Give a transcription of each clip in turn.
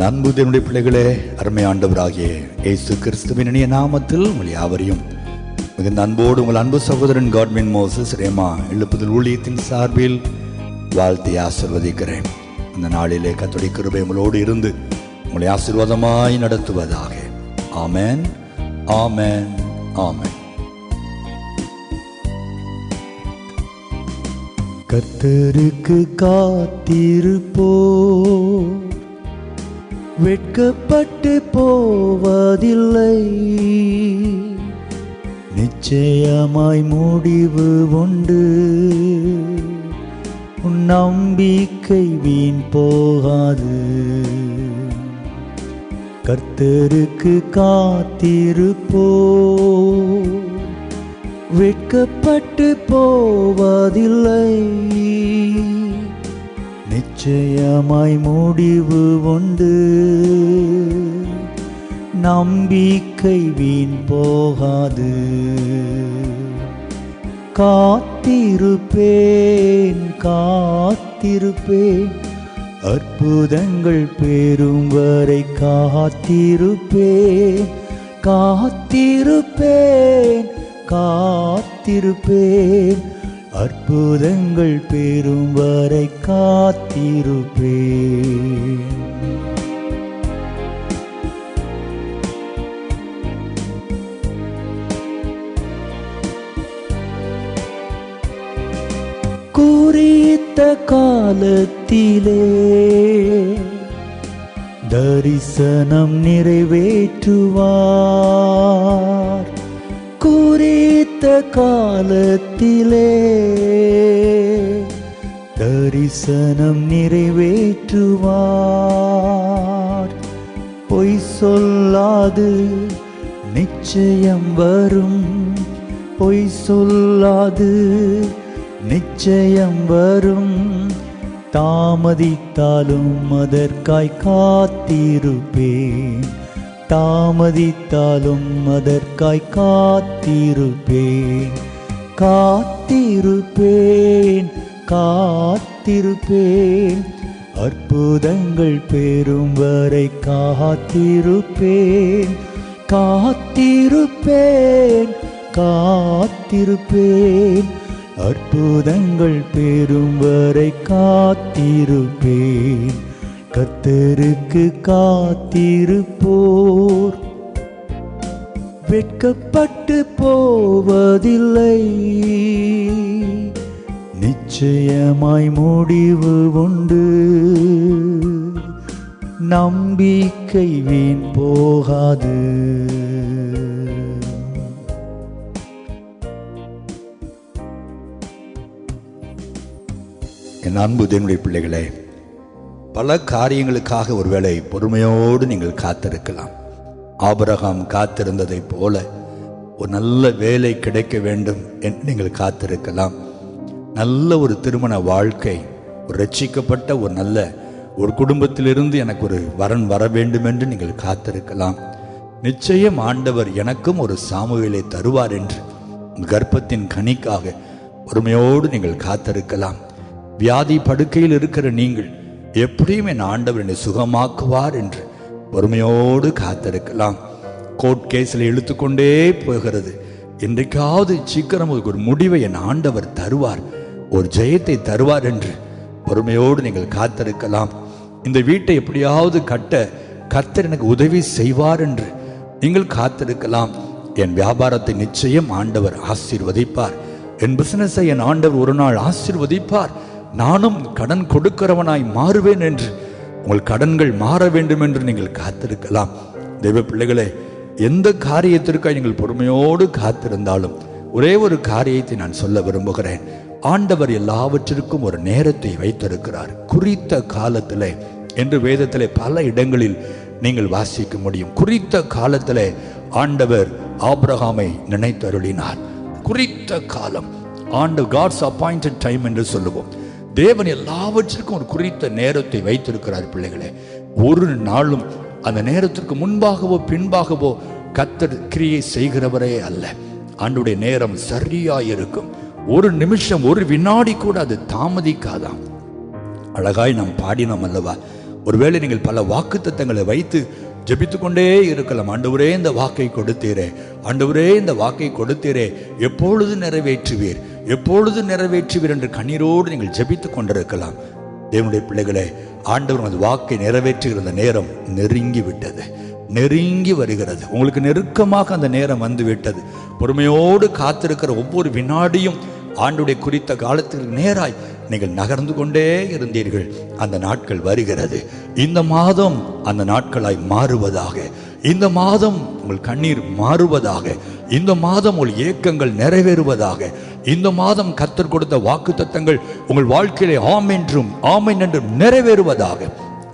அன்பு தேவனுடைய பிள்ளைகளே, அருமை ஆண்டவராகிய இயேசு கிறிஸ்துவின் இனிய நாமத்தில் உங்கள் யாவரையும் மிகுந்த அன்போடு உங்கள் அன்பு சகோதரன் காட்வின் மோசஸ் ரேமா எழுப்புதல் ஊழியத்தின் சார்பில் வாழ்த்தி ஆசீர்வதிக்கிறேன். இந்த நாளிலே கர்த்தருடைய கிருபை உங்களோடு இருந்து உங்களை ஆசீர்வாதமாய் நடத்துவதாக. ஆமென், ஆமென், ஆமென். கர்த்தருக்கு காத்திருப்போ வெட்கப்பட்டு போவதில்லை, நிச்சயமாய் முடிவு உண்டு, உன் நம்பிக்கை வீண் போகாது. கர்த்தருக்கு காத்திருப்போ வெட்கப்பட்டு போவதில்லை, நிச்சயமாய் முடிவு உண்டு, நம்பிக்கை வீண் போகாது. காத்திருப்பேன் காத்திருப்பேன், அற்புதங்கள் பெறும் வரை காத்திருப்பேன் காத்திருப்பேன் காத்திருப்பேன், அற்புதங்கள் பெறும் வரை காத்திருப்பேன். குறித்த காலத்திலே தரிசனம் நிறைவேற்றுவார், குறித்த காலத்திலே தரிசனம் நிறைவேற்றுவார். பொய் சொல்லாது நிச்சயம் வரும், பொய் சொல்லாது நிச்சயம் வரும், தாமதித்தாலும் அதற்காய் காத்திருப்பேன், தாமதித்தாலும் அதற்காய் காத்திருப்பேன். காத்திருப்பேன் காத்திருப்பேன், அற்புதங்கள் பெறும் வரை காத்திருப்பேன் காத்திருப்பேன் காத்திருப்பேன், அற்புதங்கள் பெறும் வரை காத்திருப்பேன். கர்த்தருக்கு காத்திருப்போர் வெட்கப்பட்டு போவதில்லை, நிச்சயமாய் முடிவு உண்டு, நம்பிக்கை வீண் போகாது. என் அன்பு தேவனுடைய பிள்ளைகளே, பல காரியங்களுக்காக ஒருவேளை பொறுமையோடு நீங்கள் காத்திருக்கலாம். ஆபிரகாம் காத்திருந்ததை போல ஒரு நல்ல வேலை கிடைக்க வேண்டும் என்று நீங்கள் காத்திருக்கலாம். நல்ல ஒரு திருமண வாழ்க்கை, ஒரு ரட்சிக்கப்பட்ட ஒரு நல்ல ஒரு குடும்பத்திலிருந்து எனக்கு ஒரு வரன் வர வேண்டும் என்று நீங்கள் காத்திருக்கலாம். நிச்சயம் ஆண்டவர் எனக்கும் ஒரு சாமுவேலை தருவார் என்று கர்ப்பத்தின் கனிக்காக பொறுமையோடு நீங்கள் காத்திருக்கலாம். வியாதி படுக்கையில் இருக்கிற நீங்கள் எப்படியும் என் ஆண்டவர் என்னை சுகமாக்குவார் என்று பொறுமையோடு காத்திருக்கலாம். கோர்ட் கேஸில் இழுத்துக்கொண்டே போகிறது, இன்றைக்காவது சீக்கிரம் ஒரு முடிவை என் ஆண்டவர் தருவார், ஒரு ஜெயத்தை தருவார் என்று பொறுமையோடு நீங்கள் காத்திருக்கலாம். இந்த வீட்டை எப்படியாவது கட்ட கர்த்தர் எனக்கு உதவி செய்வார் என்று நீங்கள் காத்திருக்கலாம். என் வியாபாரத்தை நிச்சயம் ஆண்டவர் ஆசீர்வதிப்பார், என் பிசினஸை என் ஆண்டவர் ஒரு நாள் ஆசீர்வதிப்பார், நானும் கடன் கொடுக்கிறவனாய் மாறுவேன் என்று, உங்கள் கடன்கள் மாற வேண்டும் என்று நீங்கள் காத்திருக்கலாம். தெய்வ பிள்ளைகளே, எந்த காரியத்திற்காக நீங்கள் பொறுமையோடு காத்திருந்தாலும் ஒரே ஒரு காரியத்தை நான் சொல்ல விரும்புகிறேன். ஆண்டவர் எல்லாவற்றிற்கும் ஒரு நேரத்தை வைத்திருக்கிறார், குறித்த காலத்திலே என்று வேதத்திலே பல இடங்களில் நீங்கள் வாசிக்க முடியும். குறித்த காலத்திலே ஆண்டவர் ஆபிரகாமை நினைத்தருளினார். குறித்த காலம், காட்ஸ் அப்பாயிண்டட் டைம் என்று சொல்லுவோம். தேவன் எல்லாவற்றிற்கும் ஒரு குறித்த நேரத்தை வைத்திருக்கிறார். பிள்ளைகளே, ஒரு நாளும் அந்த நேரத்திற்கு முன்பாகவோ பின்பாகவோ கர்த்தர் கிரியை செய்கிறவரே அல்ல. ஆண்டுடைய நேரம் சரியாயிருக்கும். ஒரு நிமிஷம், ஒரு வினாடி கூட அது தாமதிக்காதான். அழகாய் நாம் பாடினோம் அல்லவா, ஒருவேளை நீங்கள் பல வாக்குத்தத்தங்களை வைத்து ஜெபித்து கொண்டே இருக்கலாம். ஆண்டவரே இந்த வாக்கை கொடுத்தீரே, ஆண்டவரே இந்த வாக்கை கொடுத்தீரே, எப்பொழுது நிறைவேற்றுவீர், எப்பொழுது நிறைவேற்றுவீர் என்று கண்ணீரோடு நீங்கள் ஜெபித்து கொண்டிருக்கலாம். தேவனுடைய பிள்ளைகளே, ஆண்டவர் அந்த வாக்கை நிறைவேற்றுகிற அந்த நேரம் நெருங்கி விட்டது, நெருங்கி வருகிறது. உங்களுக்கு நெருக்கமாக அந்த நேரம் வந்து விட்டது. பொறுமையோடு காத்திருக்கிற ஒவ்வொரு வினாடியும் ஆண்டுடைய குறித்த காலத்துக்கு நேராய் நீங்கள் நகர்ந்து கொண்டே இருந்தீர்கள். அந்த நாட்கள் வருகிறது. இந்த மாதம் அந்த நாட்களாய் மாறுவதாக, இந்த மாதம் உங்கள் கண்ணீர் மாறுவதாக, இந்த மாதம் உங்கள் ஏக்கங்கள் நிறைவேறுவதாக, இந்த மாதம் கர்த்தர் கொடுத்த வாக்குத்தத்தங்கள் உங்கள் வாழ்க்கையிலே ஆம் என்றும் ஆமென் என்றும் நிறைவேறுவதாக.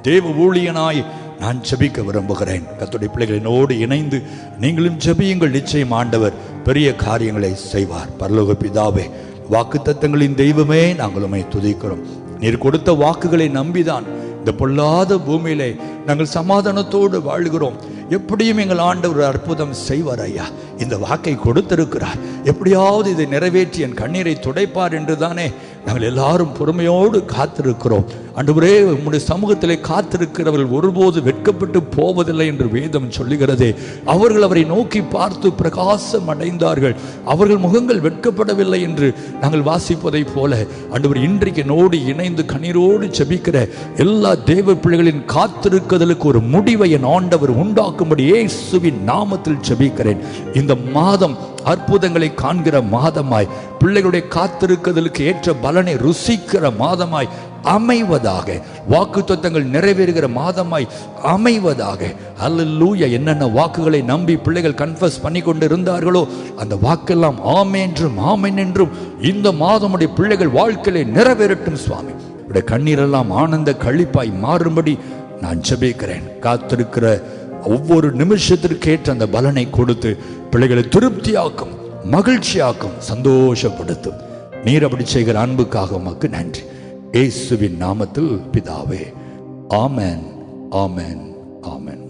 தேவ ஊழியனாய் நான் ஜெபிக்க விரும்புகிறேன். கர்த்தருடைய பிள்ளைகளினோடு இணைந்து நீங்களும் ஜெபியுங்கள். நிச்சயம் ஆண்டவர் பெரிய காரியங்களை செய்வார். பரலோக பிதாவே, வாக்குத்தத்தங்களின் தெய்வமே, நாங்கள் உம்மை துதிக்கிறோம். நீர் கொடுத்த வாக்குகளை நம்பிதான் இந்த பொல்லாத பூமியிலே நாங்கள் சமாதானத்தோடு வாழ்கிறோம். எப்படியும் எங்கள் ஆண்டவர் அற்புதம் செய்வார் ஐயா. இந்த வாக்கை கொடுத்திருக்கிறார், எப்படியாவது இதை நிறைவேற்றி என் கண்ணீரை துடைப்பார் என்று தானே நாங்கள் எல்லாரும் பொறுமையோடு காத்திருக்கிறோம். ஆண்டவரே, உம்முடைய சமூகத்திலே காத்திருக்கிறவர்கள் ஒருபோது வெட்கப்பட்டு போவதில்லை என்று வேதம் சொல்லுகிறதே. அவர்கள் அவரை நோக்கி பார்த்து பிரகாசம் அடைந்தார்கள், அவர்கள் முகங்கள் வெட்கப்படவில்லை என்று நாங்கள் வாசிப்பதை போல ஆண்டவர் இன்றைக்கு நோடி இணைந்து கண்ணீரோடு ஜெபிக்கிற எல்லா தேவ பிள்ளைகளின் காத்திருக்குதலுக்கு ஒரு முடிவை என் ஆண்டவர் உண்டாக்கும்படி இயேசுவின் நாமத்தில் ஜெபிக்கிறேன். இந்த மாதம் அற்புதங்களை காண்கிற மாதமாய், பிள்ளைகளுடைய காத்திருக்குதலுக்கு ஏற்ற பலனை ருசிக்கிற மாதமாய் அமைவதாக, வாக்குத்தத்தங்கள் நிறைவேறுகிற மாதமாய் அமைவதாக. அல்லேலூயா. என்னென்ன வாக்குகளை நம்பி பிள்ளைகள் கன்ஃபஸ் பண்ணி கொண்டு இருந்தார்களோ அந்த வாக்கெல்லாம் ஆமென் என்றும் ஆமென் என்றும் இந்த மாதமுடைய பிள்ளைகள் வாழ்க்கையிலே நிறைவேறட்டும் சுவாமி. உடைய கண்ணீரெல்லாம் ஆனந்த களிப்பாய் மாறும்படி நான் ஜெபிக்கிறேன். காத்திருக்கிற ஒவ்வொரு நிமிஷத்திற்கு ஏற்ற அந்த பலனை கொடுத்து பிள்ளைகளை திருப்தியாக்கும், மகிழ்ச்சியாக்கும், சந்தோஷப்படுத்தும். நீர் அப்படி செய்கிற அன்புக்காக உமக்கு நன்றி. இயேசுவின் நாமத்தில் பிதாவே, ஆமென், ஆமென், ஆமென்.